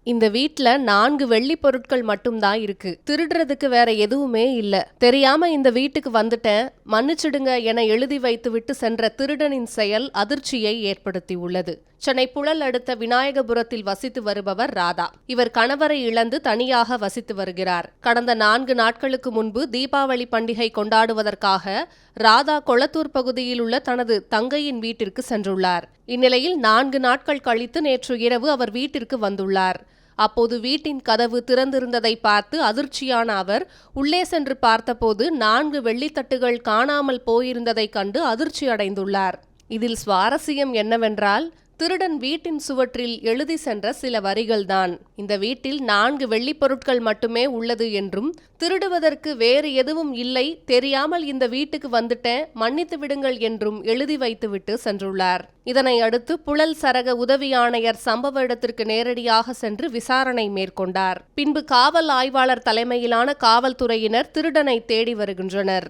இந்த வீட்ல 4 வெள்ளி பொருட்கள் மட்டும்தான் இருக்கு. திருடுறதுக்கு வேற எதுவுமே இல்ல. தெரியாம இந்த வீட்டுக்கு வந்துட்டேன், மன்னிச்சிடுங்க என எழுதி வைத்துவிட்டு சென்ற திருடனின் செயல் அதிர்ச்சியை ஏற்படுத்தி உள்ளது. சென்னை புழல் அடுத்த விநாயகபுரத்தில் வசித்து வருபவர் ராதா. இவர் கணவரை இழந்து தனியாக வசித்து வருகிறார். கடந்த 4 நாட்களுக்கு முன்பு தீபாவளி பண்டிகை கொண்டாடுவதற்காக ராதா கொளத்தூர் பகுதியில் உள்ள தனது தங்கையின் வீட்டிற்கு சென்றுள்ளார். இந்நிலையில் 4 நாட்கள் கழித்து நேற்று இரவு அவர் வீட்டிற்கு வந்துள்ளார். அப்போது வீட்டின் கதவு திறந்திருந்ததை பார்த்து அதிர்ச்சியான அவர் உள்ளே சென்று பார்த்தபோது 4 வெள்ளித்தட்டுகள் காணாமல் போயிருந்ததைக் கண்டு அதிர்ச்சி அடைந்துள்ளார். இதில் சுவாரஸ்யம் என்னவென்றால், திருடன் வீட்டின் சுவற்றில் எழுதி சென்ற சில வரிகள்தான். இந்த வீட்டில் 4 வெள்ளிப் பொருட்கள் மட்டுமே உள்ளது என்றும், திருடுவதற்கு வேறு எதுவும் இல்லை, தெரியாமல் இந்த வீட்டுக்கு வந்துட்டேன், மன்னித்து விடுங்கள் என்றும் எழுதி வைத்துவிட்டு சென்றுள்ளார். இதனை அடுத்து புழல் சரக உதவி ஆணையர் சம்பவ இடத்திற்கு நேரடியாக சென்று விசாரணை மேற்கொண்டார். பின்பு காவல் ஆய்வாளர் தலைமையிலான காவல்துறையினர் திருடனை தேடி வருகின்றனர்.